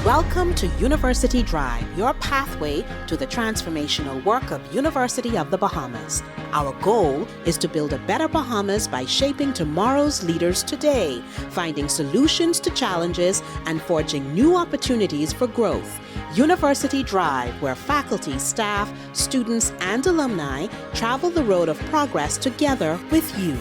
Welcome to University Drive, your pathway to the transformational work of University of the Bahamas. Our goal is to build a better Bahamas by shaping tomorrow's leaders today, finding solutions to challenges, and forging new opportunities for growth. University Drive, where faculty, staff, students, and alumni travel the road of progress together with you.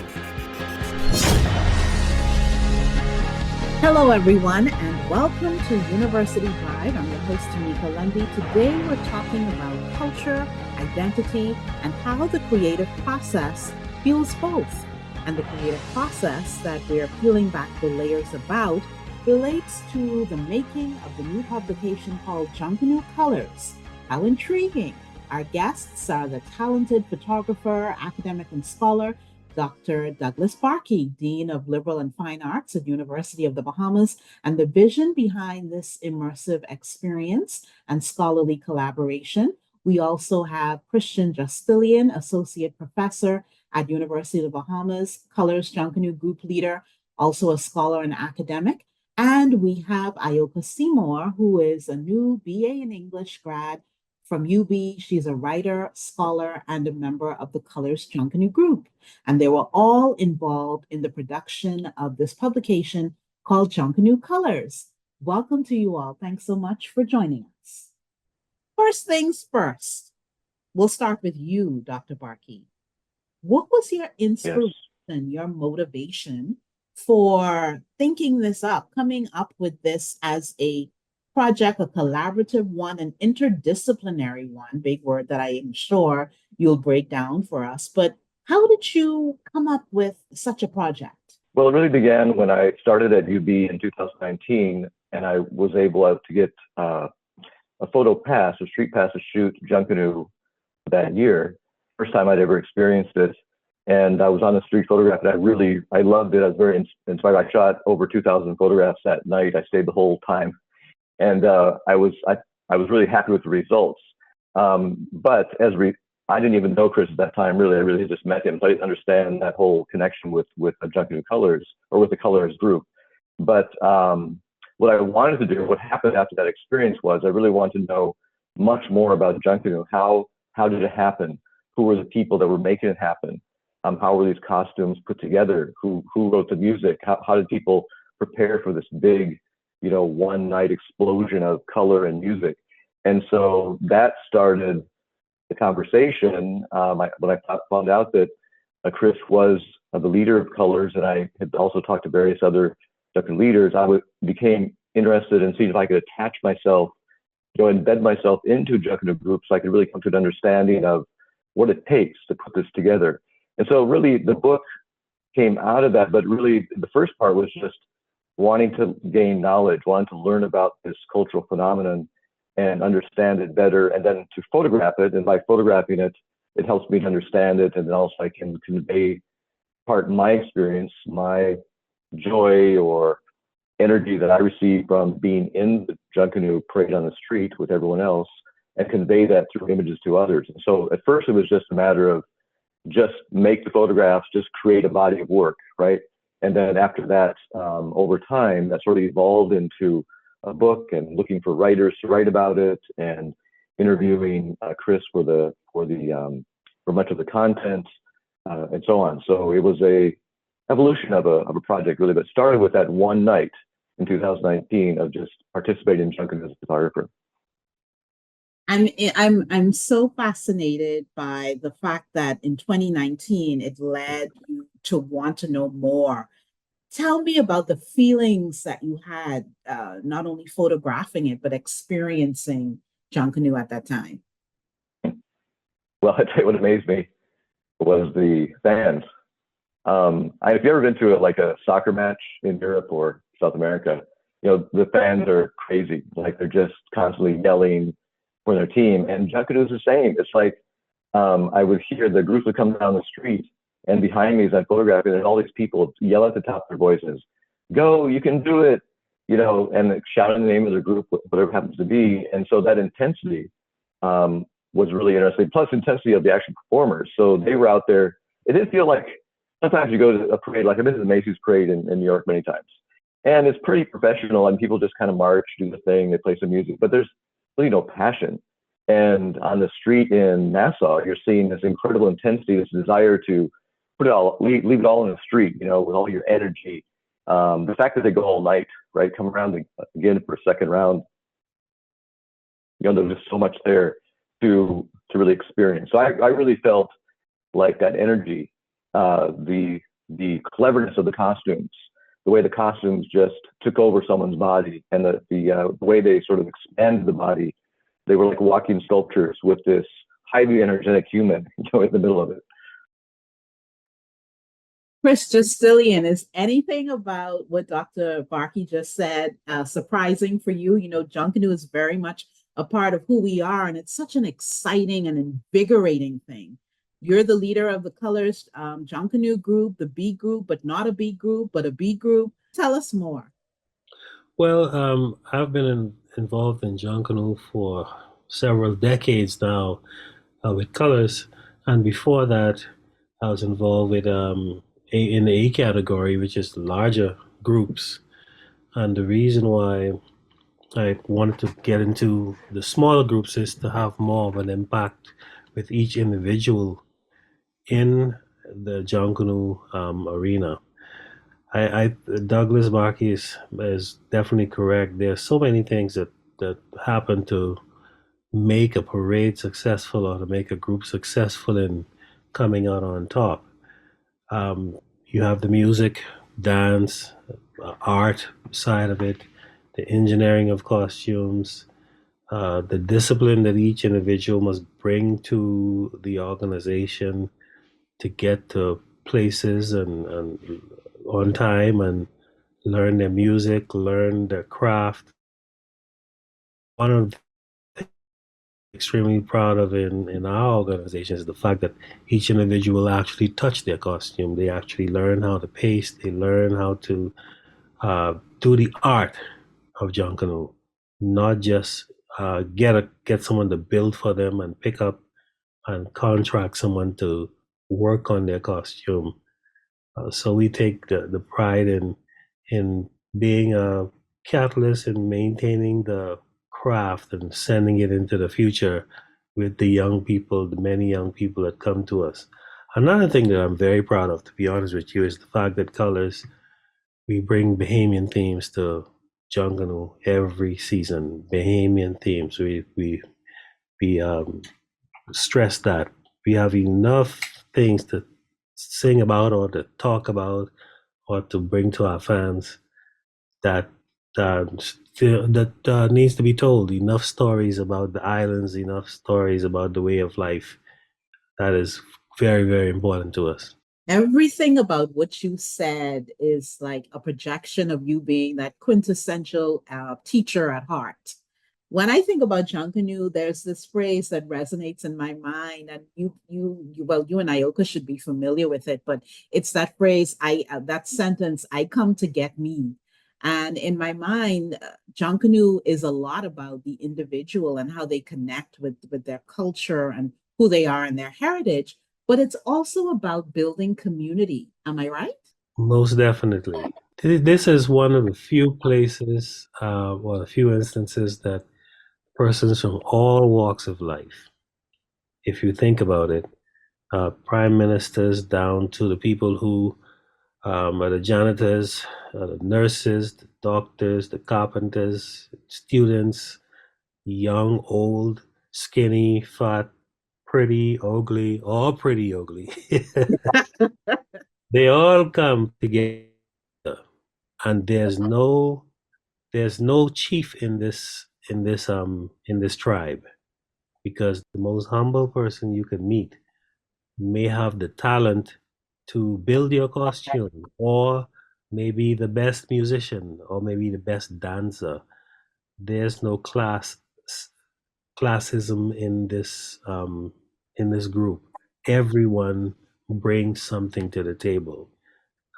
Hello, everyone, and welcome to University Drive. I'm your host, Tameka Lundy. Today, we're talking about culture, identity, and how the creative process fuels both. And the creative process that we're peeling back the layers about relates to the making of the new publication called Junkanoo Colours. How intriguing! Our guests are the talented photographer, academic, and scholar, Dr. Douglas Barkey, Dean of Liberal and Fine Arts at University of the Bahamas, and the vision behind this immersive experience and scholarly collaboration. We also have Christian Justilien, Associate Professor at University of the Bahamas, Colours Junkanoo Group Leader, also a scholar and academic. And we have Ayoka Seymour, who is a new BA in English grad from UB. She's a writer, scholar, and a member of the Colours Junkanoo Group. And they were all involved in the production of this publication called Junkanoo Colours. Welcome to you all. Thanks so much for joining us. First things first, we'll start with you, Dr. Barkey. What was your inspiration, your motivation for thinking this up, coming up with this as a project, a collaborative one, an interdisciplinary one, big word that I am sure you'll break down for us. But how did you come up with such a project? Well, it really began when I started at UB in 2019, and I was able to get a photo pass, a street pass to shoot Junkanoo that year. First time I'd ever experienced it. And I was on the street photographing. I loved it. I was very inspired. I shot over 2,000 photographs that night. I stayed the whole time. And I was really happy with the results. But I didn't even know Chris at that time, really. I really just met him. So I didn't understand that whole connection with the Junkanoo Colours or with the Colours group. But what I wanted to do, what happened after that experience was I really wanted to know much more about Junkanoo. How did it happen? Who were the people that were making it happen? How were these costumes put together? Who wrote the music? How did people prepare for this big, one night explosion of color and music? And so that started the conversation. When I found out that Chris was the leader of Colours, and I had also talked to various other Junkanoo leaders, I became interested in seeing if I could attach myself, embed myself into Junkanoo groups so I could really come to an understanding of what it takes to put this together. And so really the book came out of that, but really the first part was just wanting to gain knowledge, wanting to learn about this cultural phenomenon and understand it better, and then to photograph it. And by photographing it, it helps me to understand it. And then also I can convey part of my experience, my joy or energy that I receive from being in the Junkanoo parade on the street with everyone else, and convey that through images to others. And so at first it was just a matter of just make the photographs, just create a body of work, right? And then after that, over time, that sort of evolved into a book and looking for writers to write about it and interviewing Chris for much of the content and so on. So it was a evolution of a project really, but started with that one night in 2019 of just participating in Junkanoo as a photographer. I'm so fascinated by the fact that in 2019 it led you to want to know more. Tell me about the feelings that you had, not only photographing it, but experiencing Junkanoo at that time. Well, I tell you what amazed me was the fans. If you've ever been to a soccer match in Europe or South America, the fans are crazy. Like they're just constantly yelling for their team. And Junkanoo is the same. It's like I would hear the groups would come down the street, and behind me as I'm photographing, and all these people yell at the top of their voices, "Go, you can do it," and shouting the name of their group, whatever it happens to be. And so that intensity was really interesting. Plus intensity of the actual performers. So they were out there. It didn't feel like sometimes you go to a parade, like I've been to the Macy's parade in New York many times, And it's pretty professional, and people just kind of march, do the thing, they play some music, but there's really no passion. And on the street in Nassau, you're seeing this incredible intensity, this desire to put it all, leave it all in the street, you know, with all your energy. The fact that they go all night, right, come around again for a second round, you know, there's just so much there to really experience. So I really felt like that energy, the cleverness of the costumes, the way the costumes just took over someone's body, and the way they sort of expanded the body. They were like walking sculptures with this highly energetic human, you know, in the middle of it. Chris Justilien, is anything about what Dr. Barkey just said surprising for you? You know, Junkanoo is very much a part of who we are, and it's such an exciting and invigorating thing. You're the leader of the Colours Junkanoo group, the B group, but not a B group, but a B group. Tell us more. Well, I've been involved in Junkanoo for several decades now with Colours, and before that, I was involved with in the A category, which is the larger groups. And the reason why I wanted to get into the smaller groups is to have more of an impact with each individual in the Junkanoo arena. Douglas Barkey is definitely correct. There's so many things that happen to make a parade successful or to make a group successful in coming out on top. You have the music, dance, art side of it, the engineering of costumes, the discipline that each individual must bring to the organization to get to places and on time and learn their music, learn their craft. One of the things I'm extremely proud of in our organization is the fact that each individual actually touch their costume. They actually learn how to paste. They learn how to do the art of Junkanoo, not just get someone to build for them and pick up and contract someone to work on their costume. So we take the pride in being a catalyst in maintaining the craft and sending it into the future with the young people, the many young people that come to us. Another thing that I'm very proud of, to be honest with you, is the fact that Colours, we bring Bahamian themes to Junkanoo every season. Bahamian themes. We stress that we have enough things to sing about or to talk about or to bring to our fans that needs to be told. Enough stories about the islands, enough stories about the way of life. That is very, very important to us. Everything about what you said is like a projection of you being that quintessential teacher at heart. When I think about Junkanoo, there's this phrase that resonates in my mind, and well, you and Ayoka should be familiar with it, but it's that phrase, that sentence, "I come to get me." And in my mind, Junkanoo is a lot about the individual and how they connect with their culture and who they are and their heritage, but it's also about building community. Am I right? Most definitely. This is one of the few places, or a few instances that persons from all walks of life, if you think about it, prime ministers down to the people who are the janitors, the nurses, the doctors, the carpenters, students, young, old, skinny, fat, pretty, ugly, or pretty ugly. They all come together, and there's no chief in this tribe, because the most humble person you can meet may have the talent to build your costume, or maybe the best musician, or maybe the best dancer. There's no classism in this group. Everyone brings something to the table,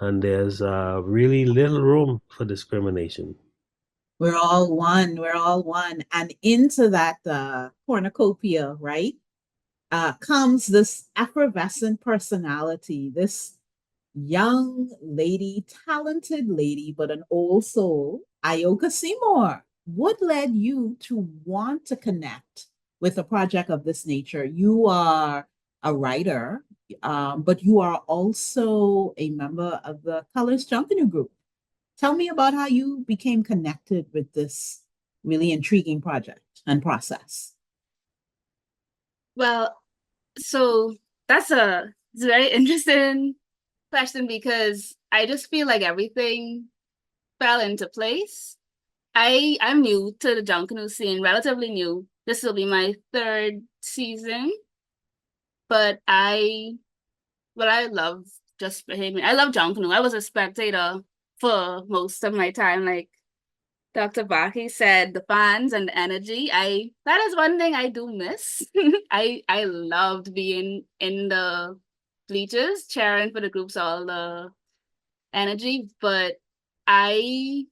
and there's really little room for discrimination. We're all one. We're all one. And into that cornucopia, right, comes this effervescent personality, this young lady, talented lady, but an old soul, Ayoka Seymour. What led you to want to connect with a project of this nature? You are a writer, but you are also a member of the Colours Junkanoo group. Tell me about how you became connected with this really intriguing project and process. Well, so it's a very interesting question because I just feel like everything fell into place. I'm new to the Junkanoo scene, relatively new. This will be my third season, but I love just behaving. I love Junkanoo. I was a spectator for most of my time. Like Dr. Barkey said, the fans and the energy. That is one thing I do miss. I loved being in the bleachers, cheering for the groups, all the energy. But I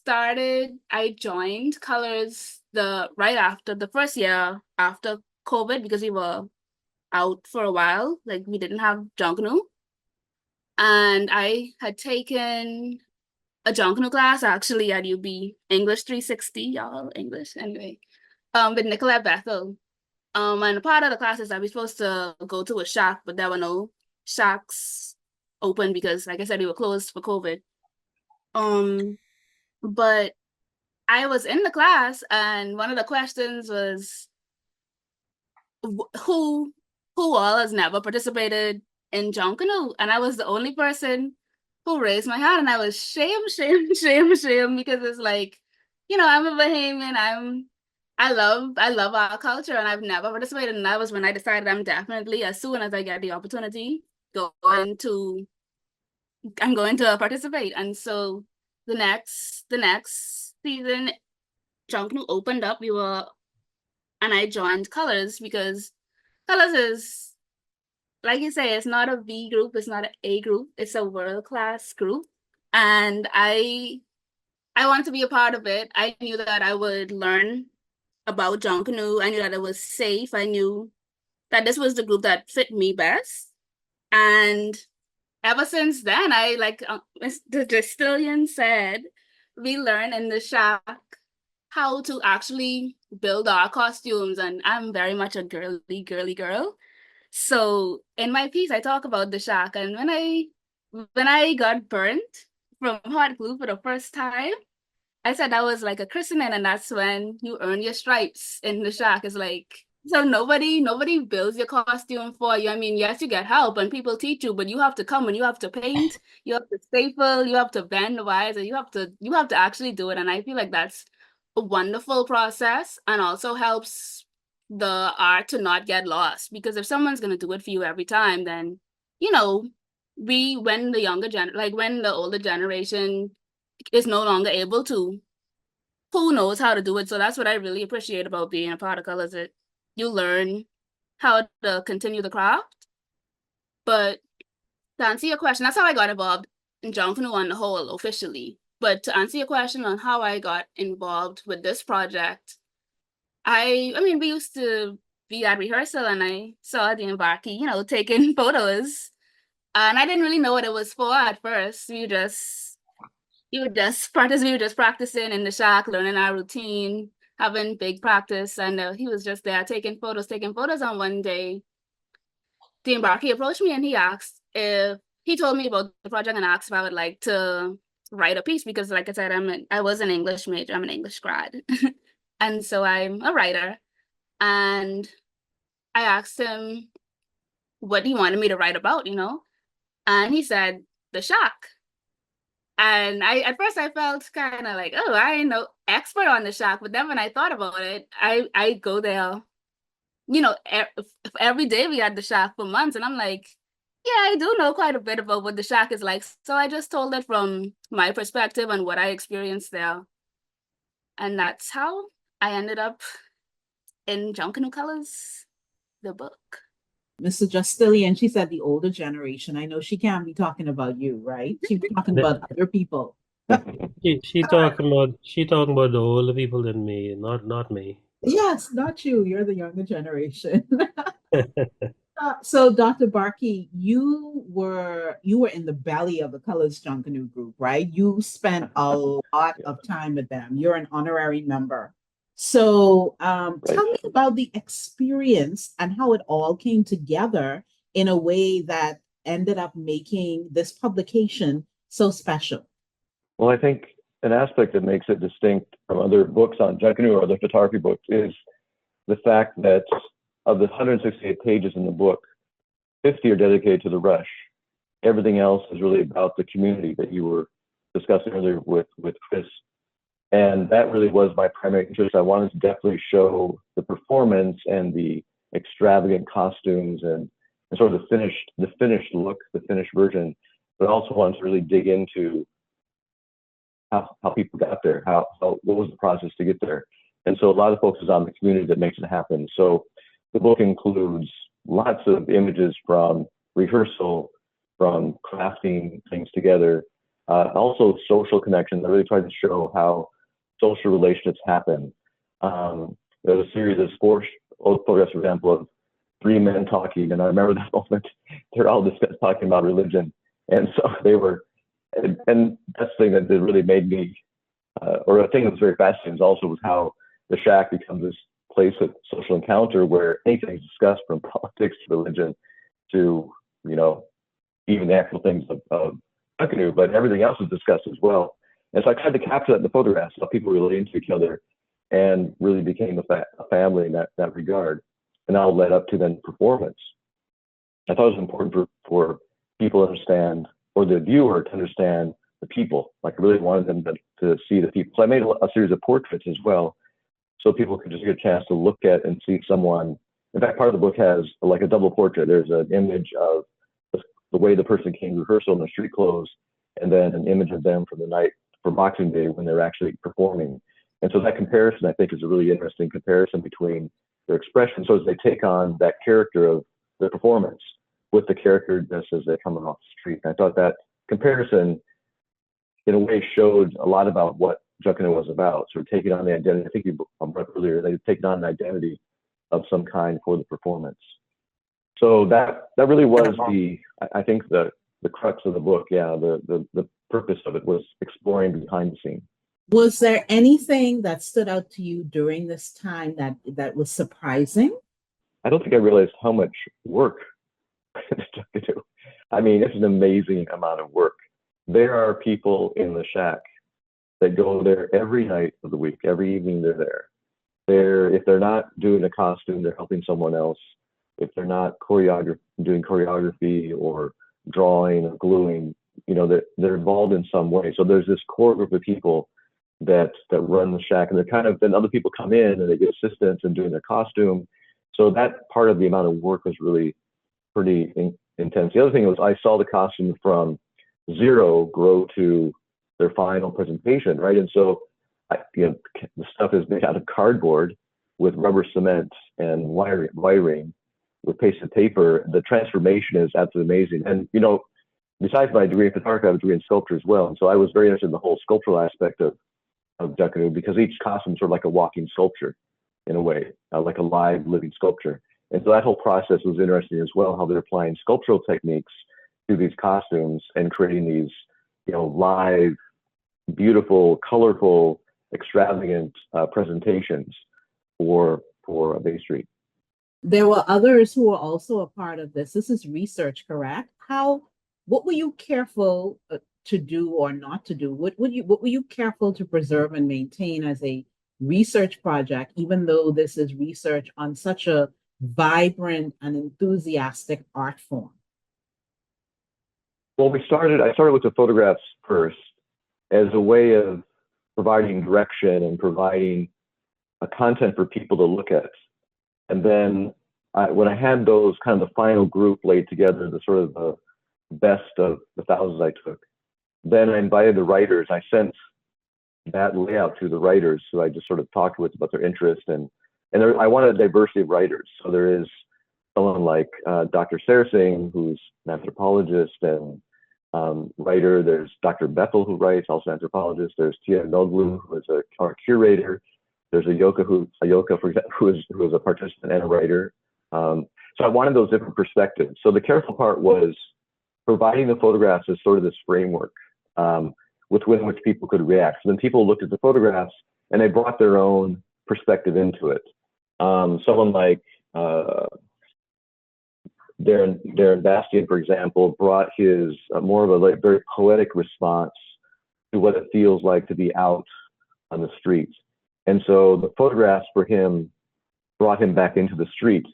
I joined Colours right after the first year after COVID because we were out for a while. Like we didn't have Junkanoo. And I had taken a Junkanoo class actually at UB, English 360, y'all, English, anyway, with Nicolette Bethel. And a part of the class is that we're supposed to go to a shack, but there were no shacks open because, like I said, we were closed for COVID. But I was in the class, and one of the questions was, who all has never participated in Junkanoo? And I was the only person who raised my hand, and I was shame because it's like, I'm a Bahamian. I love our culture, and I've never participated. And that was when I decided I'm definitely, as soon as I get the opportunity, I'm going to participate. And so the next season, Junkanoo opened up. And I joined Colours because Colours is, like you say, it's not a B group, it's not an A group, it's a world-class group. And I want to be a part of it. I knew that I would learn about Junkanoo. I knew that it was safe. I knew that this was the group that fit me best. And ever since then, the Justilien said, we learn in the shack how to actually build our costumes. And I'm very much a girly girl. So in my piece, I talk about the shack. And when I got burnt from hot glue for the first time, I said that was like a christening, and that's when you earn your stripes in the shack. It's like, so nobody builds your costume for you. I mean, yes, you get help and people teach you, but you have to come and you have to paint, you have to staple, you have to bend the wires, and you have to actually do it. And I feel like that's a wonderful process, and also helps the art to not get lost. Because if someone's gonna do it for you every time, then when the older generation is no longer able to, who knows how to do it? So that's what I really appreciate about being a part of Colours. You learn how to continue the craft. But to answer your question, that's how I got involved in Junkanoo on the whole, officially. But to answer your question on how I got involved with this project, I mean, we used to be at rehearsal, and I saw Dean Barkey, taking photos. And I didn't really know what it was for at first. We were just practicing in the shack, learning our routine, having big practice. And he was just there taking photos. And one day, Dean Barkey approached me, and he told me about the project and asked if I would like to write a piece, because, like I said, I was an English major. I'm an English grad. And so I'm a writer. And I asked him what he wanted me to write about, and he said, the shack. And at first I felt kind of like, oh, I ain't no expert on the shack. But then when I thought about it, I go there, every day we had the shack for months. And I'm like, yeah, I do know quite a bit about what the shack is like. So I just told it from my perspective and what I experienced there. And that's how I ended up in Junkanoo Colours, the book. Mr. Justilien, she said the older generation. I know she can't be talking about you, right? She's talking about other people. She talking about the older people than me, not me. Yes, not you. You're the younger generation. So, Dr. Barkey, you were in the belly of the Colours Junkanoo group, right? You spent a lot Yeah, of time with them. You're an honorary member. So, right. tell me about the experience and how it all came together in a way that ended up making this publication so special. Well, I think an aspect that makes it distinct from other books on Junkanoo or other photography books is the fact that of the 168 pages in the book, 50 are dedicated to the rush. Everything else is really about the community that you were discussing earlier with Chris. And that really was my primary interest. I wanted to definitely show the performance and the extravagant costumes and sort of the finished look, the finished version, but I also wanted to really dig into how people got there, what was the process to get there. And so a lot of focus is on the community that makes it happen. So the book includes lots of images from rehearsal, from crafting things together, also social connections. I really tried to show how social relationships happen. There's a series of sports photographs, for example, of three men talking, and I remember that moment. They're all talking about religion, and so they were, and that's the thing that really made me, or a thing that was very fascinating, also was how the shack becomes this place of social encounter where anything is discussed, from politics to religion to, you know, even the actual things of Junkanoo, but everything else is discussed as well. And so I tried to capture that in the photographs, how people relating to each other, and really became a family in that regard. And that all led up to then performance. I thought it was important for people to understand, or the viewer to understand the people. Like I really wanted them to see the people. So I made a series of portraits as well, so people could just get a chance to look at and see someone. In fact, part of the book has like a double portrait. There's an image of the way the person came to rehearsal in their street clothes, and then an image of them from the night for Boxing Day when they're actually performing. And so that comparison, I think, is a really interesting comparison between their expression. So as they take on that character of the performance with the character just as they're coming off the street. And I thought that comparison, in a way, showed a lot about what Junkanoo was about. So taking on the identity, I think you brought up earlier, they taken on an identity of some kind for the performance. So that really was I think the crux of the book. Yeah, the purpose of it was exploring behind the scenes. Was there anything that stood out to you during this time that was surprising? I don't think I realized how much work Junkanoo. I mean, it's an amazing amount of work. There are people in the shack that go there every night of the week, every evening they're there. If they're not doing a costume, they're helping someone else. If they're not doing choreography or drawing or gluing, you know, they're involved in some way. So there's this core group of people that run the shack, and they're kind of, then other people come in and they get assistance in doing their costume. So that part of the amount of work was really pretty intense. The other thing was I saw the costume from zero grow to their final presentation, right? And so the stuff is made out of cardboard with rubber cement and wiring with pasted paper. The transformation is absolutely amazing. And, you know, besides my degree in photography, I have a degree in sculpture as well. And so I was very interested in the whole sculptural aspect of Junkanoo, because each costume is sort of like a walking sculpture in a way, like a live living sculpture. And so that whole process was interesting as well, how they're applying sculptural techniques to these costumes and creating these, you know, live, beautiful, colorful, extravagant presentations for Bay Street. There were others who were also a part of this. This is research, correct? What were you careful to do or not to do? What were you careful to preserve and maintain as a research project, even though this is research on such a vibrant and enthusiastic art form? Well, I started with the photographs first as a way of providing direction and providing a content for people to look at. And then when I had those kind of the final group laid together, the sort of the best of the thousands I took, then I invited the writers. I sent that layout to the writers, who I just sort of talked with about their interest, and I wanted a diversity of writers. So there is someone like Dr. Sarah Singh, who's an anthropologist and writer. There's Dr. Bethel, who writes, also an anthropologist. There's Tia Noglu, who is a art curator. There's Ayoka, for example, who is a participant and a writer. So I wanted those different perspectives. So the careful part was providing the photographs as sort of this framework within which people could react. So then people looked at the photographs and they brought their own perspective into it. Someone like Darren Bastian, for example, brought his more of a very poetic response to what it feels like to be out on the street. And so the photographs for him brought him back into the street,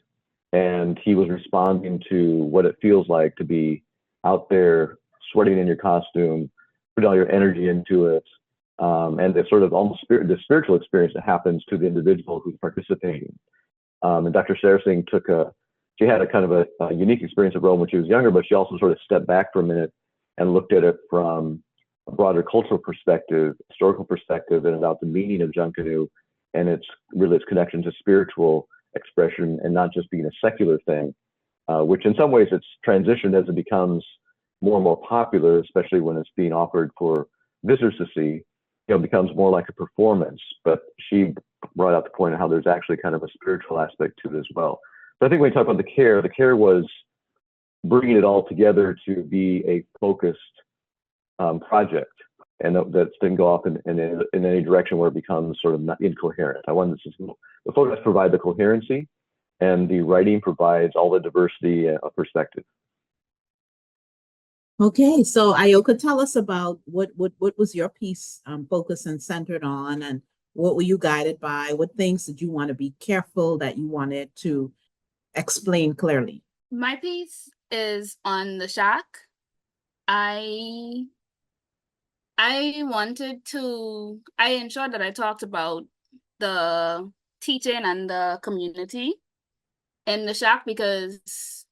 and he was responding to what it feels like to be out there sweating in your costume, put all your energy into it, and the sort of almost the spiritual experience that happens to the individual who's participating. And Dr. Sarasing she had a kind of a unique experience at Rome when she was younger, but she also sort of stepped back for a minute and looked at it from a broader cultural perspective, historical perspective, and about the meaning of Junkanoo and its connection to spiritual expression and not just being a secular thing, which in some ways it's transitioned as it becomes more and more popular, especially when it's being offered for visitors to see. It becomes more like a performance. But she brought out the point of how there's actually kind of a spiritual aspect to it as well. So I think when we talk about the care was bringing it all together to be a focused project, and that didn't go off in any direction where it becomes sort of not incoherent. I wanted the photographs provide the coherency, and the writing provides all the diversity of perspective. Okay, so Ayoka, tell us about what was your piece focused and centered on, and what were you guided by? What things did you want to be careful that you wanted to explain clearly? My piece is on the shack. I ensured that I talked about the teaching and the community in the shack, because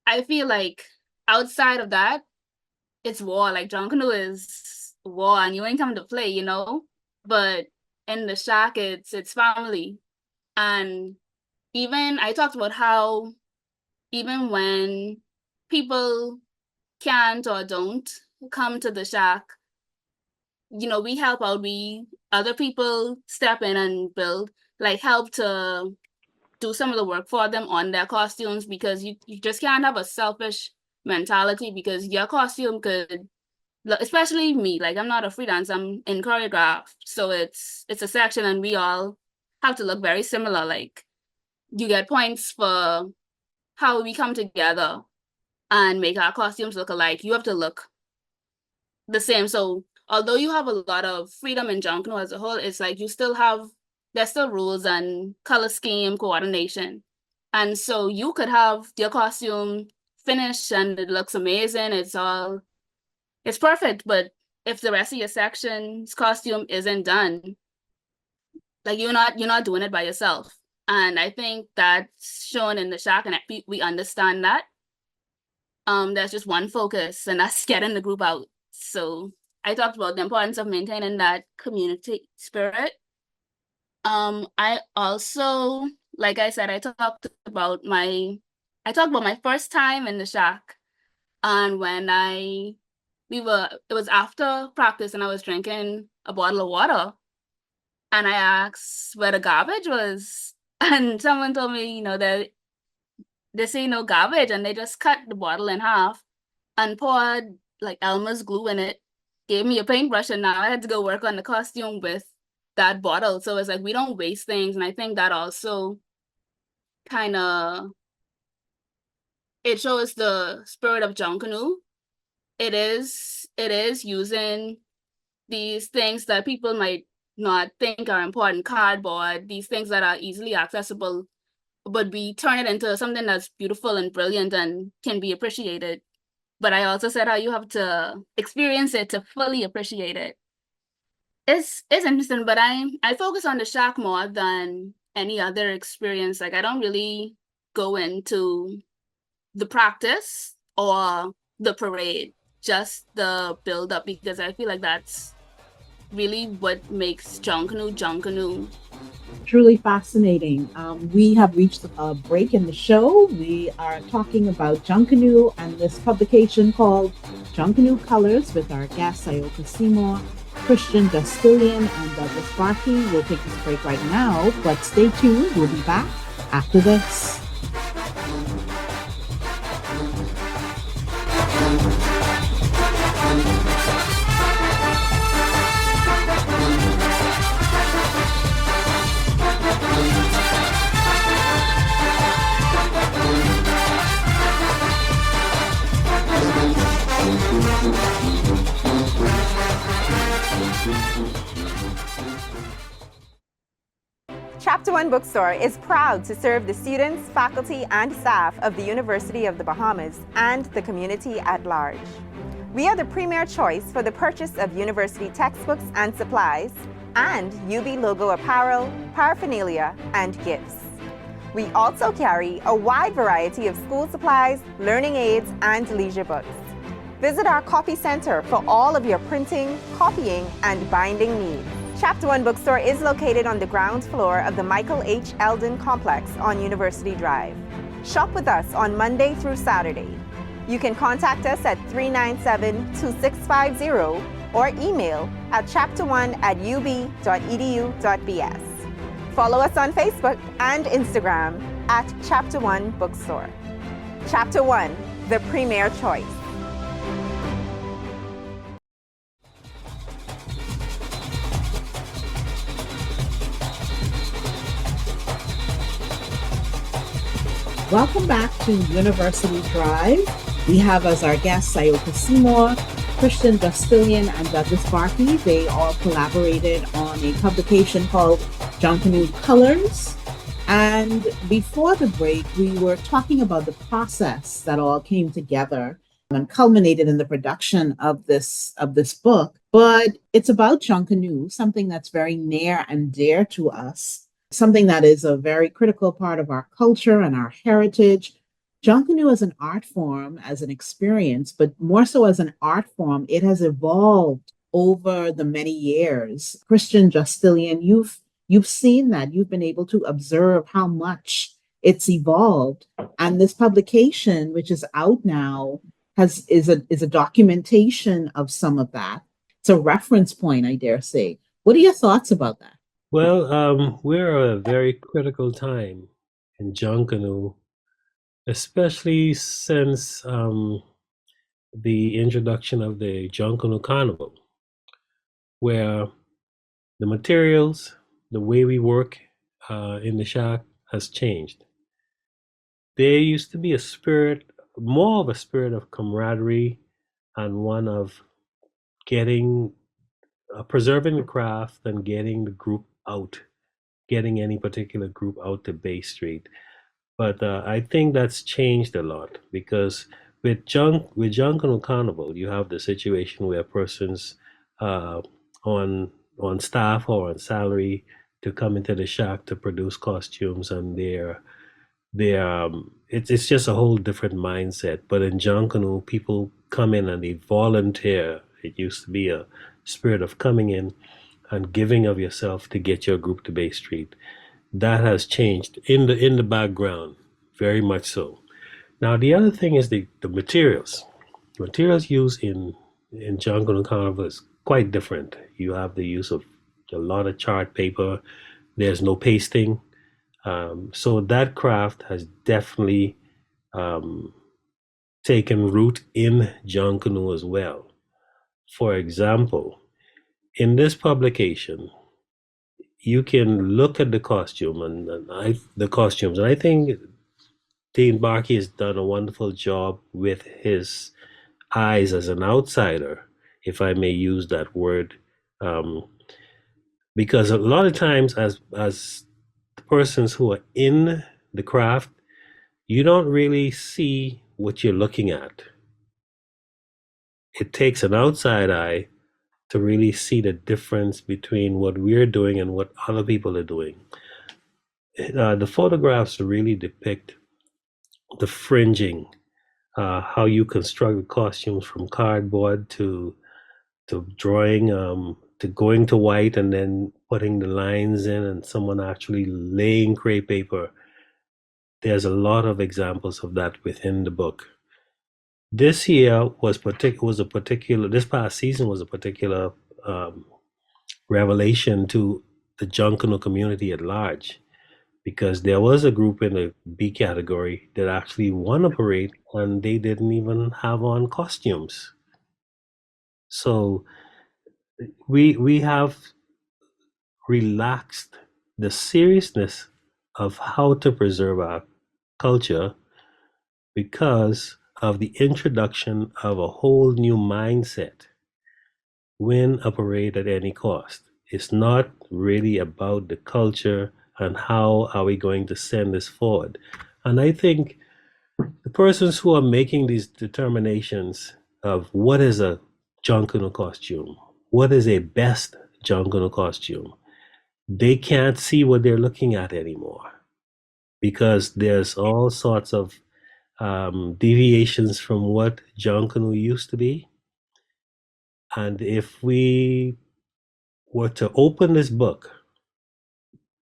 I feel like outside of that, it's war. Like Junkanoo is war and you ain't come to play, but in the shack, it's family. And even I talked about how even when people can't or don't come to the shack, we help out. Other people step in and build, help to do some of the work for them on their costumes, because you just can't have a selfish mentality, because your costume could, especially me, I'm not a freelance, I'm in choreograph, so it's a section and we all have to look very similar. You get points for how we come together and make our costumes look alike. You have to look the same. So although you have a lot of freedom in Junkanoo as a whole, it's there's still rules and color scheme coordination. And so you could have your costume finished and it looks amazing. It's perfect. But if the rest of your section's costume isn't done, you're not doing it by yourself. And I think that's shown in the shack, and we understand that. There's just one focus, and that's getting the group out. So I talked about the importance of maintaining that community spirit. I also, like I said, I talked about my first time in the shack, and when it was after practice, and I was drinking a bottle of water, and I asked where the garbage was, and someone told me, that they say no garbage, and they just cut the bottle in half and poured Elmer's glue in it, gave me a paintbrush, and now I had to go work on the costume with that bottle. So it's we don't waste things. And I think that also kind of, it shows the spirit of Junkanoo. It is using these things that people might not think are important, cardboard, these things that are easily accessible, but we turn it into something that's beautiful and brilliant and can be appreciated. But I also said how you have to experience it to fully appreciate it. It's interesting, but I focus on the shack more than any other experience. I don't really go into the practice or the parade, just the build up, because I feel like that's really what makes Junkanoo. Truly fascinating. We have reached a break in the show. We are talking about Junkanoo and this publication called Junkanoo Colours with our guests Ayoka Seymour, Justilien, and Douglas Barkey. We'll take this break right now, but stay tuned. We'll be back after this. Chapter One Bookstore is proud to serve the students, faculty, and staff of the University of the Bahamas and the community at large. We are the premier choice for the purchase of university textbooks and supplies, and UB logo apparel, paraphernalia, and gifts. We also carry a wide variety of school supplies, learning aids, and leisure books. Visit our copy center for all of your printing, copying, and binding needs. Chapter One Bookstore is located on the ground floor of the Michael H. Eldon Complex on University Drive. Shop with us on Monday through Saturday. You can contact us at 397-2650 or email at chapter1@ub.edu.bs. Follow us on Facebook and Instagram at Chapter One Bookstore. Chapter One, the premier choice. Welcome back to University Drive. We have as our guests Ayoka Seymour, Christian Justilien, and Douglas Barkey. They all collaborated on a publication called Junkanoo Colours. And before the break, we were talking about the process that all came together and culminated in the production of this book. But it's about Junkanoo, something that's very near and dear to us, something that is a very critical part of our culture and our heritage. Junkanoo as an art form, as an experience, but more so as an art form, it has evolved over the many years. Christian Justilien, you've seen that. You've been able to observe how much it's evolved. And this publication, which is out now, is a documentation of some of that. It's a reference point, I dare say. What are your thoughts about that? Well, we're at a very critical time in Junkanoo, especially since the introduction of the Junkanoo Carnival, where the materials, the way we work in the shack has changed. There used to be a spirit, more of a spirit of camaraderie and one of getting, preserving the craft and getting the group out, getting any particular group out to Bay Street. But I think that's changed a lot because with Junkanoo Carnival, you have the situation where persons on staff or on salary to come into the shack to produce costumes, and it's just a whole different mindset. But in Junkanoo, people come in and they volunteer. It used to be a spirit of coming in and giving of yourself to get your group to Bay Street. That has changed in the background, very much so. Now the other thing is the materials. Materials used in Junkanoo Carnival is quite different. You have the use of a lot of chart paper. There's no pasting. So that craft has definitely taken root in Junkanoo as well. For example, in this publication, you can look at the costume and the costumes, and I think Dean Barkey has done a wonderful job with his eyes as an outsider, if I may use that word, because a lot of times as persons who are in the craft, you don't really see what you're looking at. It takes an outside eye to really see the difference between what we're doing and what other people are doing. The photographs really depict the fringing, how you construct the costumes from cardboard to drawing, to going to white and then putting the lines in and someone actually laying crepe paper. There's a lot of examples of that within the book. This year this past season was a particular revelation to the Junkanoo community at large, because there was a group in the B category that actually won a parade and they didn't even have on costumes. So we have relaxed the seriousness of how to preserve our culture because of the introduction of a whole new mindset. win a parade at any cost. It's not really about the culture and how are we going to send this forward. And I think the persons who are making these determinations of what is a Junkanoo costume, what is a best Junkanoo costume, they can't see what they're looking at anymore because there's all sorts of deviations from what Junkanoo used to be. And if we were to open this book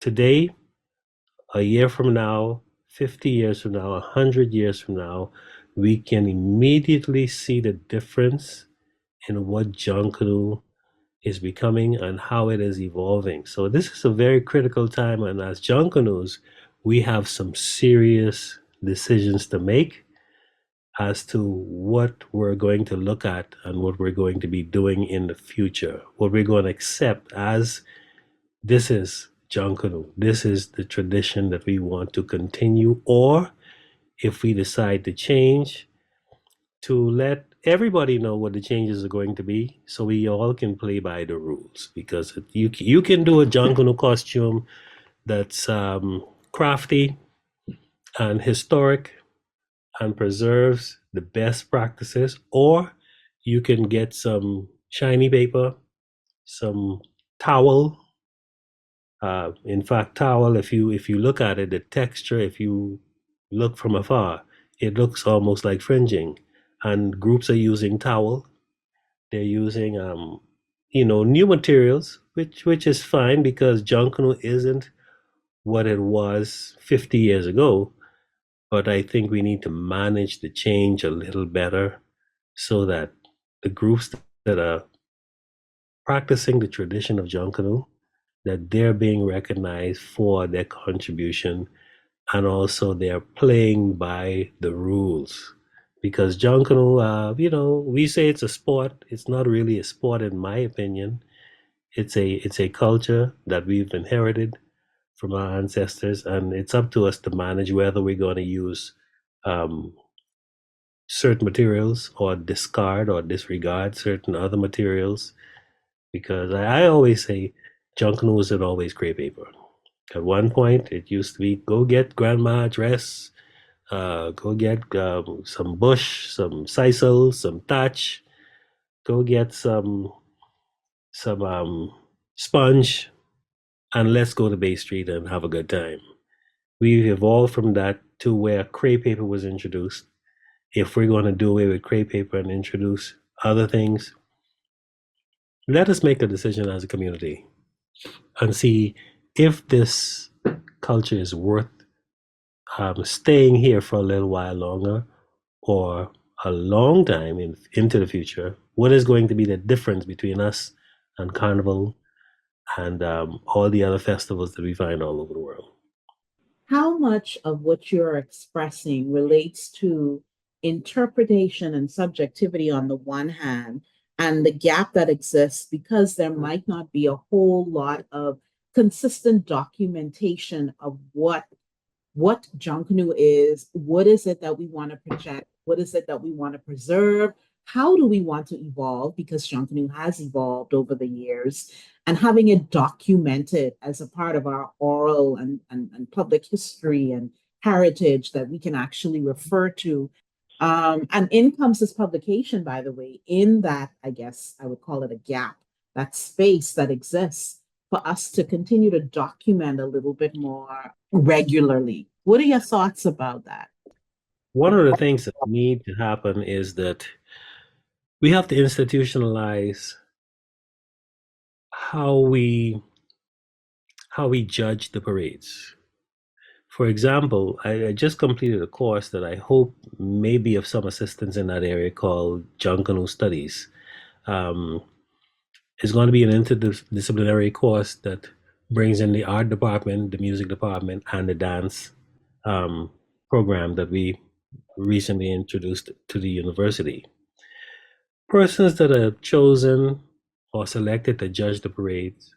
today, a year from now, 50 years from now, 100 years from now, we can immediately see the difference in what Junkanoo is becoming and how it is evolving. So this is a very critical time, and as Junkanoos, we have some serious decisions to make as to what we're going to look at and what we're going to be doing in the future, what we're going to accept as this is Junkanoo, this is the tradition that we want to continue, or if we decide to change, to let everybody know what the changes are going to be so we all can play by the rules. Because you can do a Junkanoo costume that's crafty and historic and preserves the best practices, or you can get some shiny paper, some towel. In fact, towel, if you look at it, the texture, if you look from afar, it looks almost like fringing. And groups are using towel. They're using new materials, which is fine because Junkanoo isn't what it was 50 years ago. But I think we need to manage the change a little better so that the groups that are practicing the tradition of Junkanoo, that they're being recognized for their contribution, and also they're playing by the rules. Because Junkanoo, we say it's a sport. It's not really a sport, in my opinion. It's a culture that we've inherited from our ancestors, and it's up to us to manage whether we're going to use certain materials or discard or disregard certain other materials. Because I always say Junkanoo wasn't always crepe paper. At one point, it used to be go get grandma a dress, go get some bush, some sisal, some thatch, go get some sponge, and let's go to Bay Street and have a good time. We've evolved from that to where crepe paper was introduced. If we're going to do away with crepe paper and introduce other things, let us make a decision as a community and see if this culture is worth staying here for a little while longer or a long time into the future. What is going to be the difference between us and Carnival and all the other festivals that we find all over the world? How much of what you're expressing relates to interpretation and subjectivity on the one hand, and the gap that exists because there might not be a whole lot of consistent documentation of what Junkanoo is, what is it that we want to project, what is it that we want to preserve, how do we want to evolve, because Junkanoo has evolved over the years, and having it documented as a part of our oral and public history and heritage that we can actually refer to. And in comes this publication, by the way, in that, I guess I would call it a gap, that space that exists for us to continue to document a little bit more regularly. What are your thoughts about that? One of the things that need to happen is that we have to institutionalize how we judge the parades. For example, I just completed a course that I hope may be of some assistance in that area called Junkanoo Studies. It's going to be an interdisciplinary course that brings in the art department, the music department, and the dance program that we recently introduced to the university. Persons that are chosen or selected to judge the parades,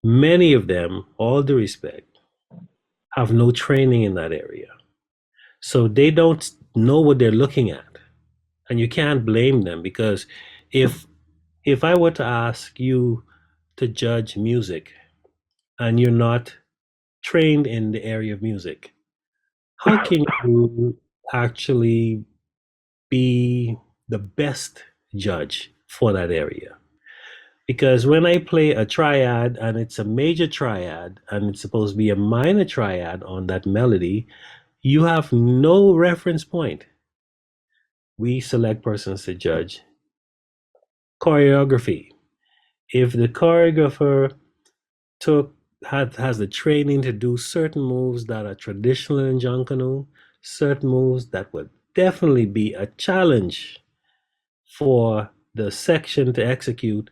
many of them, all due respect, have no training in that area. So they don't know what they're looking at. And you can't blame them because if If I were to ask you to judge music and you're not trained in the area of music, how can you actually be the best judge for that area? Because when I play a triad and it's a major triad and it's supposed to be a minor triad on that melody, you have no reference point. We select persons to judge. Choreography. If the choreographer has the training to do certain moves that are traditional in Junkanoo, certain moves that would definitely be a challenge for the section to execute,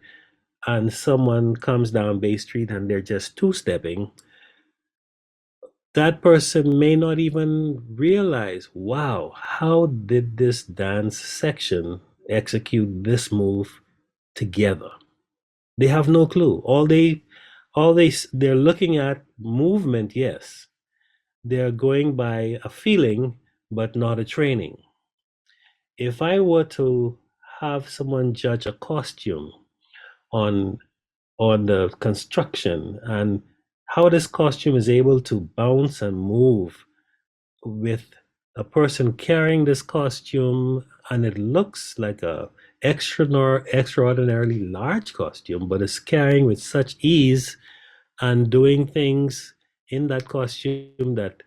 and someone comes down Bay Street and they're just two-stepping, that person may not even realize, wow, how did this dance section execute this move together? They have no clue. They're looking at movement, yes. They're going by a feeling, but not a training. If I were to have someone judge a costume on the construction and how this costume is able to bounce and move with a person carrying this costume, and it looks like a extraordinarily large costume, but it's carrying with such ease and doing things in that costume that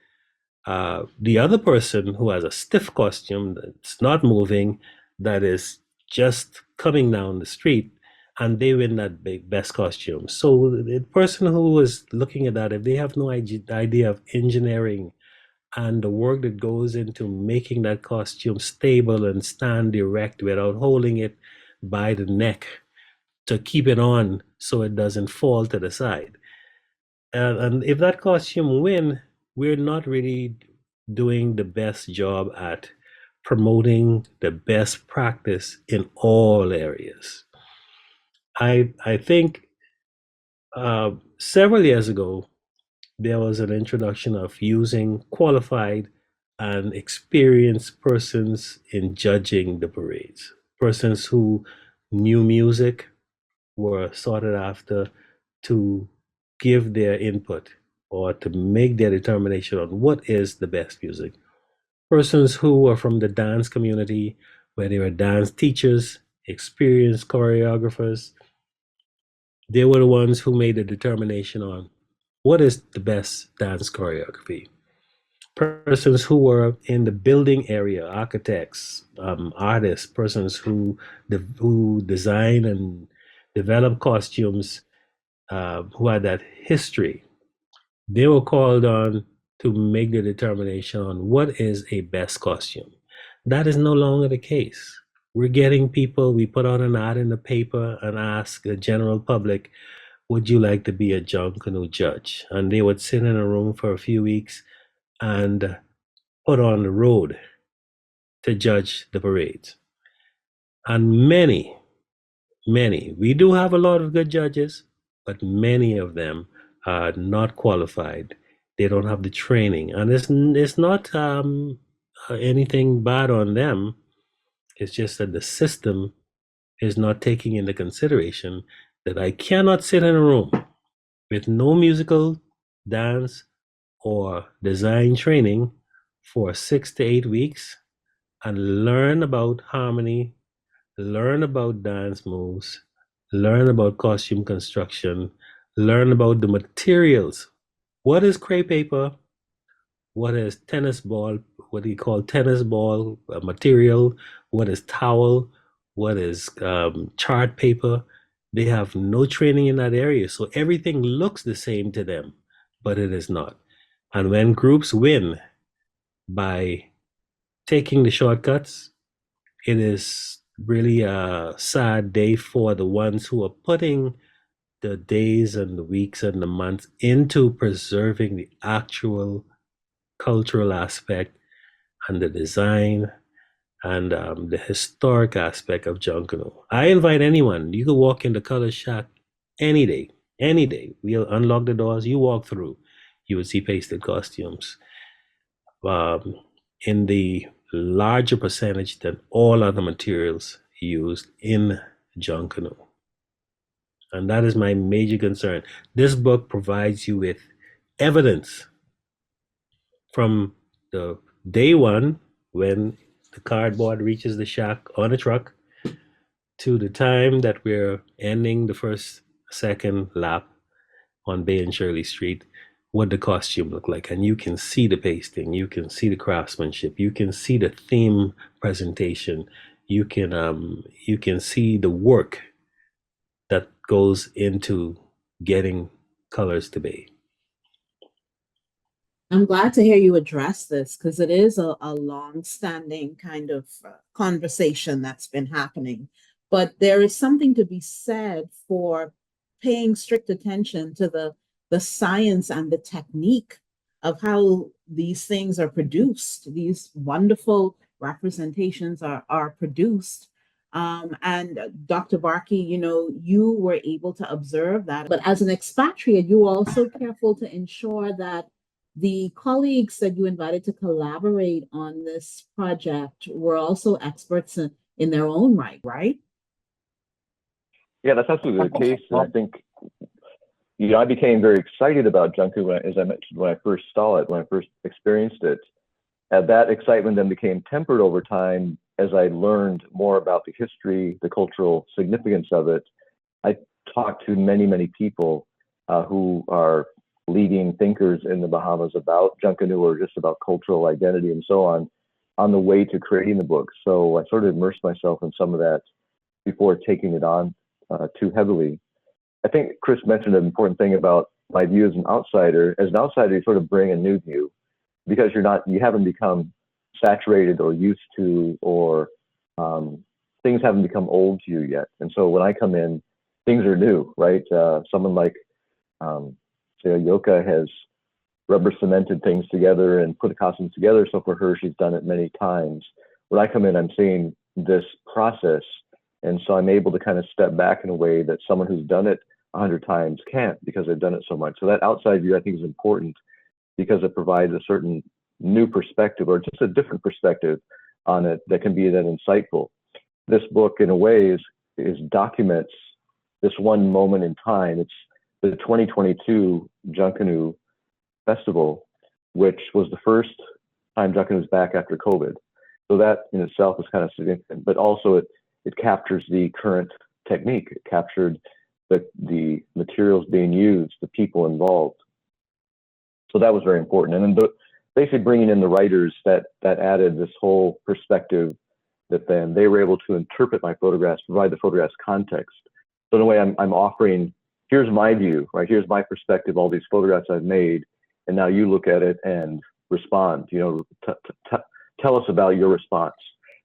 the other person who has a stiff costume that's not moving, that is just coming down the street, and they win that best costume. So the person who is looking at that, if they have no idea of engineering and the work that goes into making that costume stable and stand erect without holding it by the neck to keep it on so it doesn't fall to the side. And if that costume win, we're not really doing the best job at promoting the best practice in all areas. I think several years ago, there was an introduction of using qualified and experienced persons in judging the parades. Persons who knew music were sought after to give their input or to make their determination on what is the best music. Persons who were from the dance community, where they were dance teachers, experienced choreographers, they were the ones who made the determination on what is the best dance choreography. Persons who were in the building area, architects, artists, persons who design and develop costumes, who had that history, they were called on to make the determination on what is a best costume. That is no longer the case. We're getting people, we put out an ad in the paper and ask the general public, would you like to be a Junkanoo judge? And they would sit in a room for a few weeks and put on the road to judge the parades. And many, we do have a lot of good judges, but many of them are not qualified. They don't have the training. And it's not anything bad on them. It's just that the system is not taking into consideration that I cannot sit in a room with no musical, dance, or design training for 6 to 8 weeks and learn about harmony, learn about dance moves, learn about costume construction, learn about the materials. What is crepe paper? What is tennis ball? What do you call tennis ball material? What is towel? What is chart paper? They have no training in that area. So everything looks the same to them, but it is not. And when groups win by taking the shortcuts, it is really a sad day for the ones who are putting the days and the weeks and the months into preserving the actual cultural aspect and the design and the historic aspect of Junkanoo. I invite anyone. You can walk in the Colours Shack any day, any day. We'll unlock the doors. You walk through. You will see pasted costumes in the larger percentage than all other materials used in Junkanoo. And that is my major concern. This book provides you with evidence from the day one when the cardboard reaches the shack on a truck to the time that we're ending the second lap on Bay and Shirley Street, what the costume look like. And you can see the pasting, you can see the craftsmanship, you can see the theme presentation, you can see the work that goes into getting colors to Bay. I'm glad to hear you address this because it is a long-standing kind of conversation that's been happening. But there is something to be said for paying strict attention to the science and the technique of how these things are produced. These wonderful representations are produced. And Dr. Barkey, you were able to observe that. But as an expatriate, you were also careful to ensure that the colleagues that you invited to collaborate on this project were also experts in their own right? Yeah, that's absolutely the case. And I think, I became very excited about Junkanoo, as I mentioned, when I first saw it, when I first experienced it. And that excitement then became tempered over time as I learned more about the history, the cultural significance of it. I talked to many, many people who are leading thinkers in the Bahamas about Junkanoo or just about cultural identity and so on the way to creating the book. So I sort of immersed myself in some of that before taking it on too heavily. I think Chris mentioned an important thing about my view as an outsider. As an outsider, you sort of bring a new view because you haven't become saturated or used to, or things haven't become old to you yet. And so when I come in, things are new, right? Someone like say Ayoka has rubber cemented things together and put costumes together. So for her, she's done it many times. When I come in, I'm seeing this process. And so I'm able to kind of step back in a way that someone who's done it 100 times can't because they've done it so much. So that outside view, I think, is important because it provides a certain new perspective or just a different perspective on it that can be then insightful. This book, in a way, is documents this one moment in time. It's the 2022 Junkanoo Festival, which was the first time Junkanoo was back after COVID. So that in itself is kind of significant, but also it captures the current technique. It captured the materials being used, the people involved. So that was very important. And then basically bringing in the writers that added this whole perspective that then they were able to interpret my photographs, provide the photographs context. So in a way, I'm offering, here's my view, right? Here's my perspective, all these photographs I've made, and now you look at it and respond. Tell us about your response.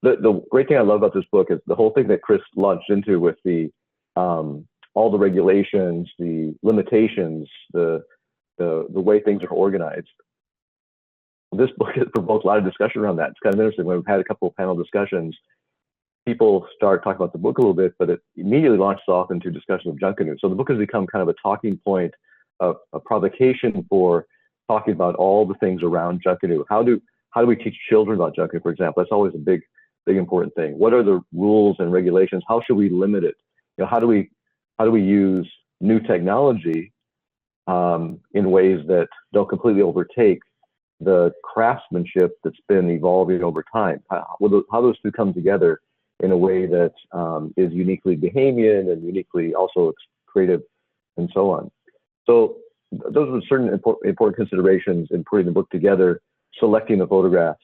The great thing I love about this book is the whole thing that Chris launched into with the all the regulations, the limitations, the way things are organized. This book has provoked a lot of discussion around that. It's kind of interesting. When we've had a couple of panel discussions, people start talking about the book a little bit, but it immediately launches off into discussion of Junkanoo. So the book has become kind of a talking point, a provocation for talking about all the things around Junkanoo. How do we teach children about Junkanoo, for example? That's always a big important thing. What are the rules and regulations? How should we limit it? How do we use new technology in ways that don't completely overtake the craftsmanship that's been evolving over time? How those two come together in a way that is uniquely Bahamian and uniquely also creative and so on. So those are certain important considerations in putting the book together, selecting the photographs,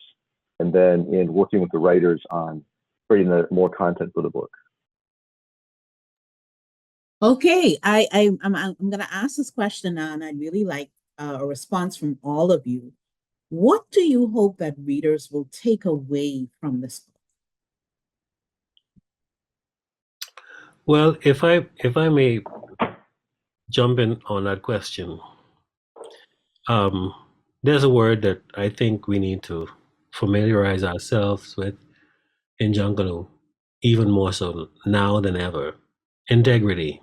and then in working with the writers on creating more content for the book. Okay, I'm going to ask this question now, and I'd really like a response from all of you. What do you hope that readers will take away from this book? Well, if I may jump in on that question, there's a word that I think we need to familiarize ourselves with in Junkanoo, even more so now than ever: integrity.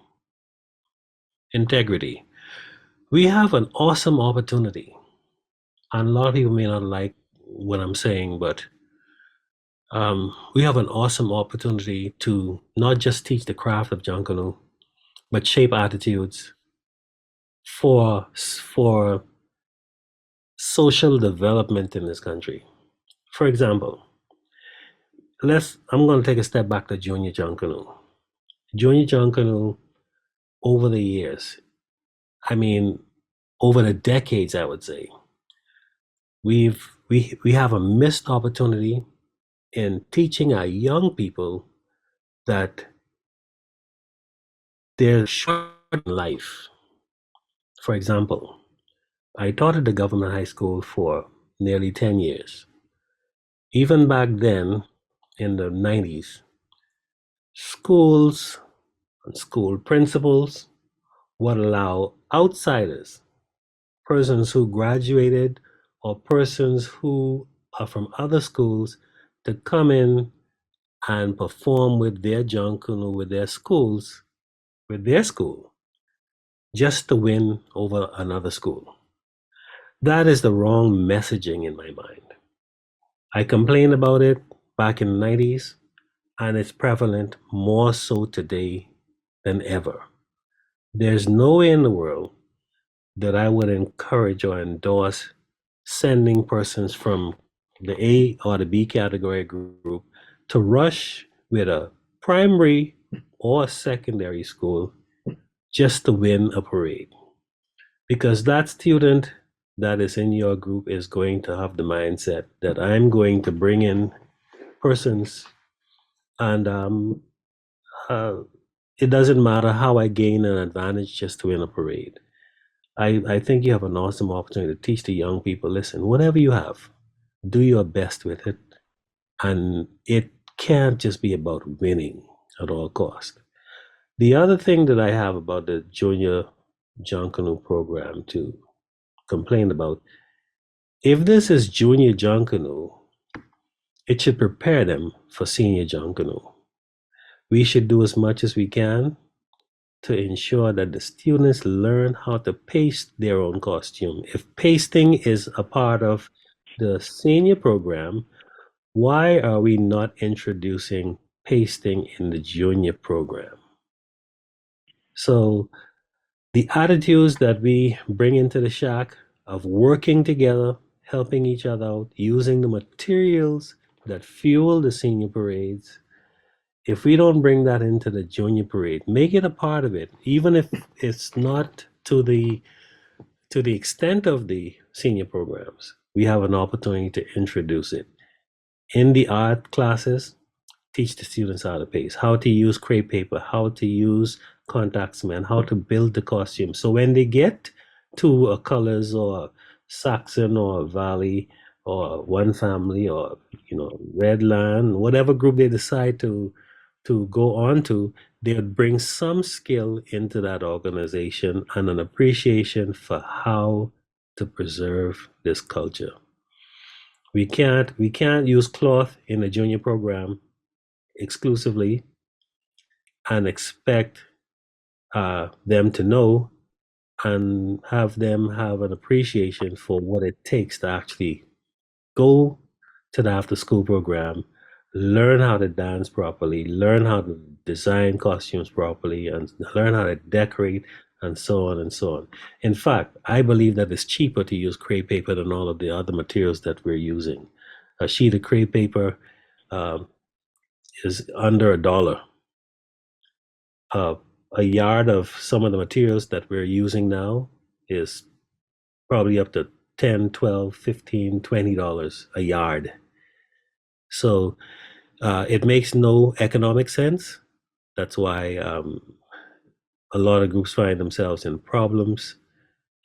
Integrity. We have an awesome opportunity, and a lot of people may not like what I'm saying, but we have an awesome opportunity to not just teach the craft of Junkanoo, but shape attitudes for social development in this country. For example, I'm going to take a step back to Junior Junkanoo. Junior Junkanoo, over the years, I mean, over the decades, I would say, we have a missed opportunity in teaching our young people that they're short in life. For example, I taught at the government high school for nearly 10 years. Even back then, in the 90s, schools and school principals would allow outsiders, persons who graduated or persons who are from other schools, to come in and perform with their Junkanoo, with their schools, with their school, just to win over another school. That is the wrong messaging in my mind. I complained about it back in the 90s, and it's prevalent more so today than ever. There's no way in the world that I would encourage or endorse sending persons from the A or the B category group to rush with a primary or secondary school just to win a parade. Because that student that is in your group is going to have the mindset that I'm going to bring in persons, and it doesn't matter how I gain an advantage just to win a parade. I think you have an awesome opportunity to teach the young people, listen, whatever you have, do your best with it. And it can't just be about winning at all costs. The other thing that I have about the Junior Junkanoo program to complain about, if this is Junior Junkanoo, it should prepare them for Senior Junkanoo. We should do as much as we can to ensure that the students learn how to paste their own costume. If pasting is a part of the senior program, why are we not introducing pasting in the junior program? So the attitudes that we bring into the shack of working together, helping each other out, using the materials that fuel the senior parades, if we don't bring that into the junior parade, make it a part of it, even if it's not to the extent of the senior programs, we have an opportunity to introduce it. In the art classes, teach the students how to paste, how to use crepe paper, how to use contact cement, how to build the costume. So when they get to a Colours or Saxon or Valley or One Family or Redland, whatever group they decide to go on to, they would bring some skill into that organization and an appreciation for how to preserve this culture. We can't use cloth in a junior program exclusively and expect them to know and have them have an appreciation for what it takes to actually go to the after school program, learn how to dance properly, learn how to design costumes properly, and learn how to decorate, and so on and so on. In fact, I believe that it's cheaper to use crepe paper than all of the other materials that we're using. A sheet of crepe paper is under $1. A yard of some of the materials that we're using now is probably up to $10, $12, $15, $20 a yard. So it makes no economic sense. That's why a lot of groups find themselves in problems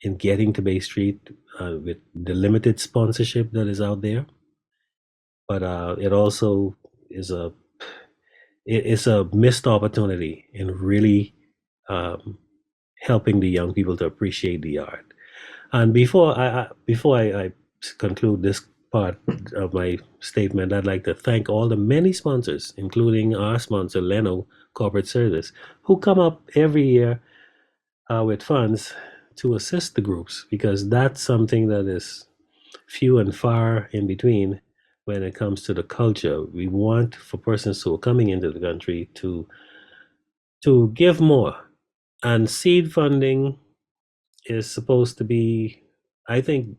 in getting to Bay Street with the limited sponsorship that is out there. But it also is it's a missed opportunity in really helping the young people to appreciate the art. And before I conclude this part of my statement, I'd like to thank all the many sponsors, including our sponsor, Leno Corporate Service, who come up every year with funds to assist the groups, because that's something that is few and far in between when it comes to the culture. We want for persons who are coming into the country to give more And seed funding is supposed to be, I think,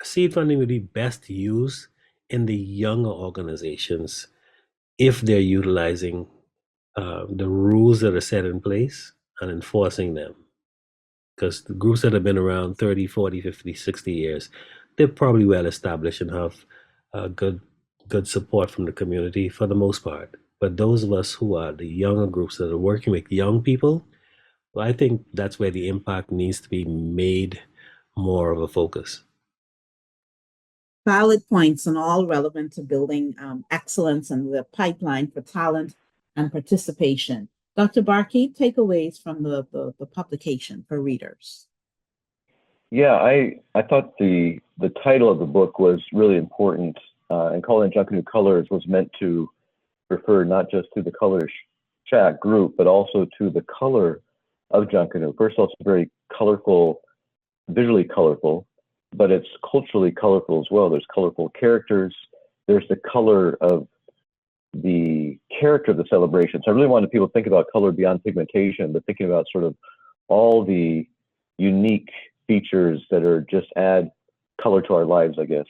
seed funding would be best used in the younger organizations if they're utilizing the rules that are set in place and enforcing them. Because the groups that have been around 30, 40, 50, 60 years, they're probably well established and have good support from the community for the most part. But those of us who are the younger groups that are working with young people, well, I think that's where the impact needs to be made more of a focus. Valid points and all relevant to building excellence and the pipeline for talent and participation. Dr. Barkey, takeaways from the publication for readers. Yeah, I thought the title of the book was really important, and Colours Junkanoo Colours was meant to refer not just to the Colours chat group, but also to the color of Junkanoo. First of all, it's very colorful, visually colorful, but it's culturally colorful as well. There's colorful characters. There's the color of the character of the celebration. So I really wanted people to think about color beyond pigmentation, but thinking about sort of all the unique features that are just add color to our lives, I guess,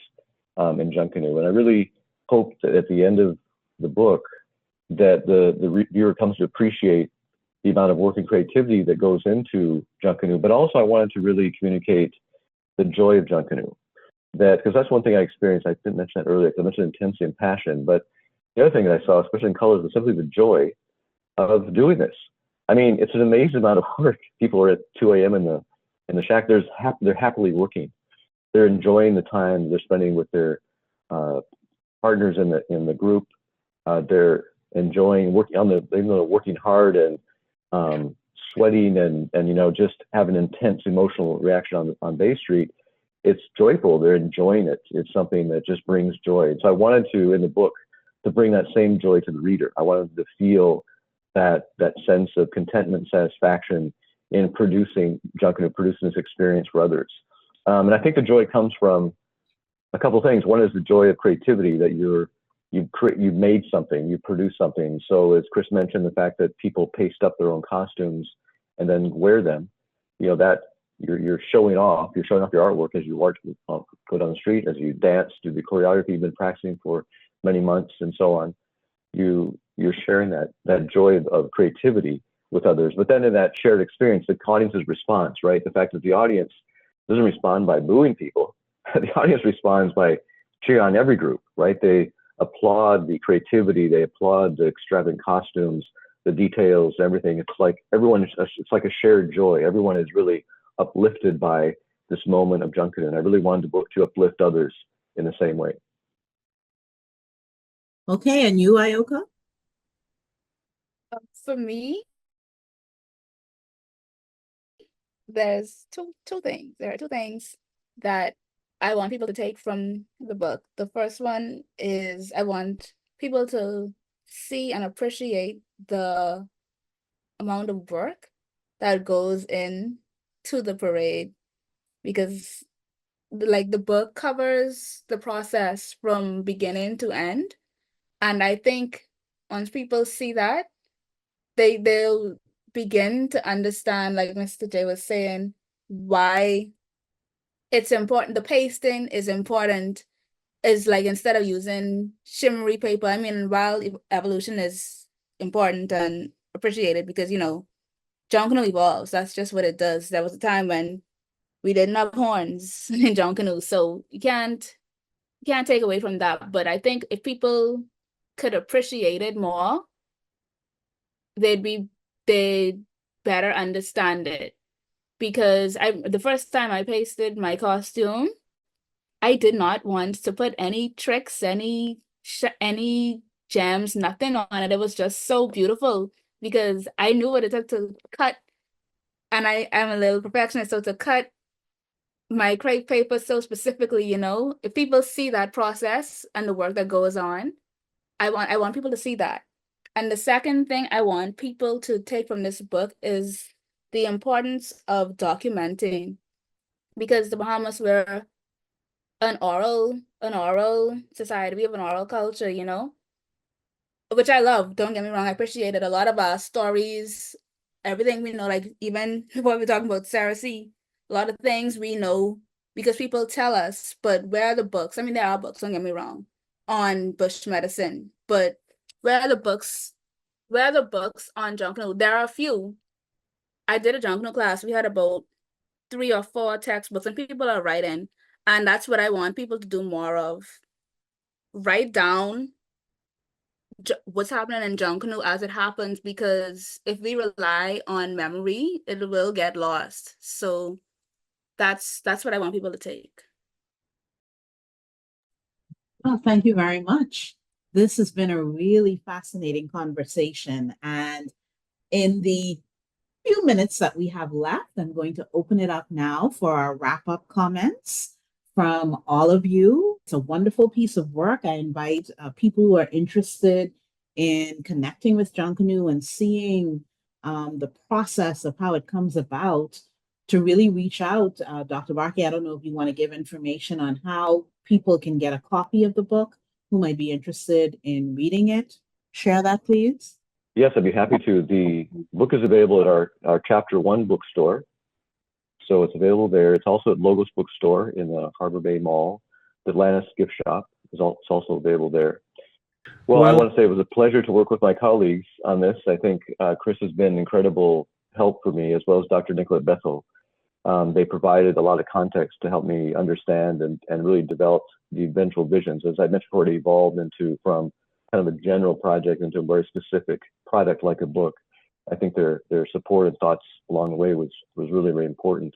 in Junkanoo. And I really hope that at the end of the book that the viewer comes to appreciate the amount of work and creativity that goes into Junkanoo. But also I wanted to really communicate the joy of Junkanoo. That, because that's one thing I experienced, I didn't mention that earlier, because I mentioned intensity and passion, but the other thing that I saw, especially in Colours, was simply the joy of doing this. I mean, it's an amazing amount of work. People are at 2 a.m. in the shack. They're happily working. They're enjoying the time they're spending with their partners in the group. They're enjoying working on even though they're working hard and sweating and just have an intense emotional reaction on Bay Street. It's joyful. They're enjoying it. It's something that just brings joy. And so I wanted to, in the book, to bring that same joy to the reader. I wanted to feel that sense of contentment, satisfaction in producing Junkanoo, producing this experience for others. And I think the joy comes from a couple of things. One is the joy of creativity, that you've made something, you produced something. So as Chris mentioned, the fact that people paste up their own costumes and then wear them, that you're showing off your artwork as you go down the street, as you dance, do the choreography you've been practicing for many months and so on. You're sharing that joy of creativity with others. But then in that shared experience, the audience's response, right? The fact that the audience doesn't respond by booing people. The audience responds by cheering on every group, right? They applaud the creativity, they applaud the extravagant costumes, the details, everything. It's like it's like a shared joy. Everyone is really uplifted by this moment of Junkanoo. And I really wanted the book to uplift others in the same way. Okay, and you, Ayoka? For me, there's two things. There are two things that I want people to take from the book. The first one is I want people to see and appreciate the amount of work that goes in to the parade, because the book covers the process from beginning to end. And I think once people see that, they'll begin to understand, like Mr. J was saying, why it's important. The pasting is important. Is like, instead of using shimmery paper, I mean, while evolution is important and appreciated, because Junkanoo evolves. That's just what it does. There was a time when we didn't have horns in Junkanoo, so you can't take away from that. But I think if people could appreciate it more, they'd better understand it. Because the first time I pasted my costume, I did not want to put any tricks, any gems, nothing on it. It was just so beautiful because I knew what it took to cut, and I am a little perfectionist, so to cut my crepe paper so specifically, if people see that process and the work that goes on, I want people to see that. And the second thing I want people to take from this book is the importance of documenting, because the Bahamas, we're an oral society. We have an oral culture, which I love. Don't get me wrong, I appreciate it. A lot of our stories everything we know, like even what we're talking about Sarah C, a lot of things we know because people tell us, but where are the books? I mean, there are books, don't get me wrong, on bush medicine, but where are the books? Where are the books on Junkanoo? There are a few. I did a Junkanoo class. We had about 3 or 4 textbooks, and people are writing. And that's what I want people to do more of. Write down what's happening in Junkanoo as it happens, because if we rely on memory, it will get lost. So that's what I want people to take. Well, thank you very much. This has been a really fascinating conversation. And in the few minutes that we have left, I'm going to open it up now for our wrap-up comments from all of you. It's a wonderful piece of work. I invite people who are interested in connecting with Junkanoo and seeing the process of how it comes about to really reach out. Dr. Barkey, I don't know if you want to give information on how people can get a copy of the book who might be interested in reading it. Share that, please. Yes, I'd be happy to. The book is available at our Chapter 1 bookstore. So it's available there. It's also at Logos Bookstore in the Harbor Bay Mall. The Atlantis gift shop is also available there. Well, I want to say it was a pleasure to work with my colleagues on this. I think Chris has been incredible help for me, as well as Dr. Nicolette Bethel. They provided a lot of context to help me understand and really develop the eventual visions. As I mentioned before, it evolved from kind of a general project into a very specific product like a book. I think their support and thoughts along the way was really, really important.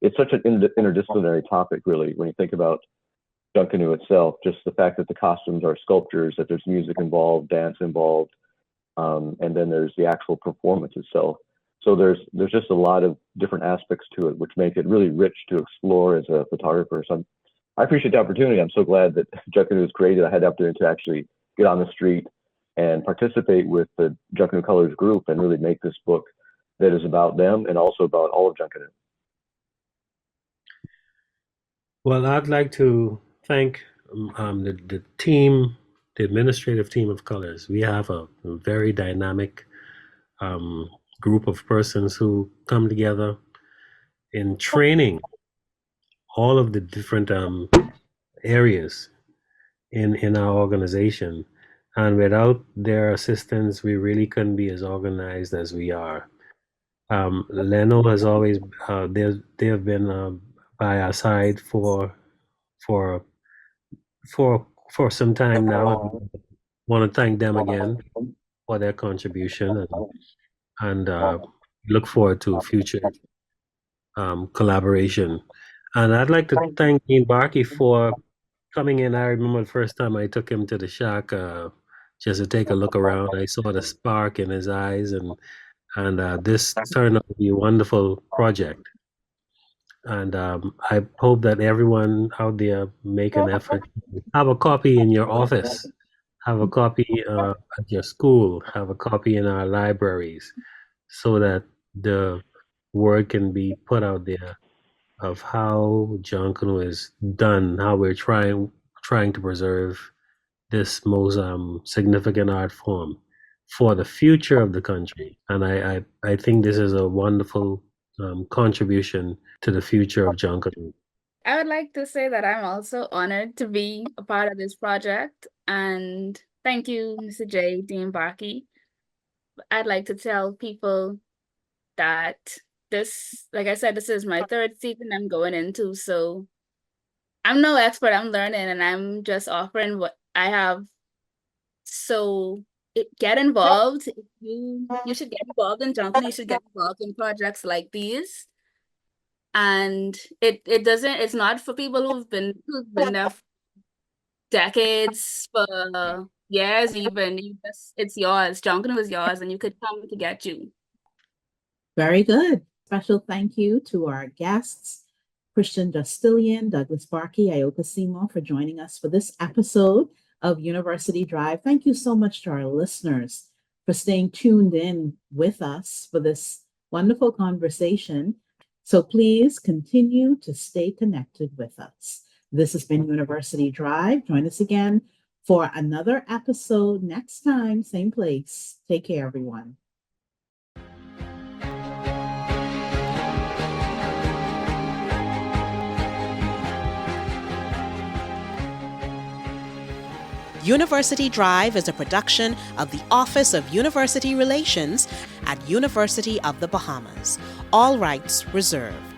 It's such an interdisciplinary topic, really, when you think about Junkanoo itself, just the fact that the costumes are sculptures, that there's music involved, dance involved, and then there's the actual performance itself. So there's just a lot of different aspects to it, which make it really rich to explore as a photographer. So I appreciate the opportunity. I'm so glad that Junkanoo was created. I had the opportunity to actually get on the street and participate with the Junkanoo Colours group and really make this book that is about them and also about all of Junkanoo. Well, I'd like to thank the team, the administrative team of Colours. We have a very dynamic group of persons who come together in training all of the different areas in our organization. And without their assistance, we really couldn't be as organized as we are. Leno has always, they have been by our side for some time now. I want to thank them again for their contribution and look forward to future collaboration. And I'd like to thank Dean Barkey for coming in. I remember the first time I took him to the shack just to take a look around. I saw the spark in his eyes, and this turned out to be a wonderful project. And I hope that everyone out there make an effort. Have a copy in your office. Have a copy at your school. Have a copy in our libraries, so that the word can be put out there of how Junkanoo is done, how we're trying to preserve this most significant art form for the future of the country. And I think this is a wonderful contribution to the future of Junkanoo. I would like to say that I'm also honored to be a part of this project, and thank you, Mr. J. Dean Barkey. I'd like to tell people that this, like I said, this is my 3rd season I'm going into, so I'm no expert, I'm learning, and I'm just offering what I have. So get involved. You should get involved in Junkanoo. You should get involved in projects like these. And it's not for people who've been there for decades, for years even. It's yours. Junkanoo is yours, and you could come to get you. Very good. Special thank you to our guests, Christian Justilien, Douglas Barkey, Ayoka Seymour, for joining us for this episode of University Drive. Thank you so much to our listeners for staying tuned in with us for this wonderful conversation. So please continue to stay connected with us. This has been University Drive. Join us again for another episode next time, same place. Take care, everyone. University Drive is a production of the Office of University Relations at University of the Bahamas. All rights reserved.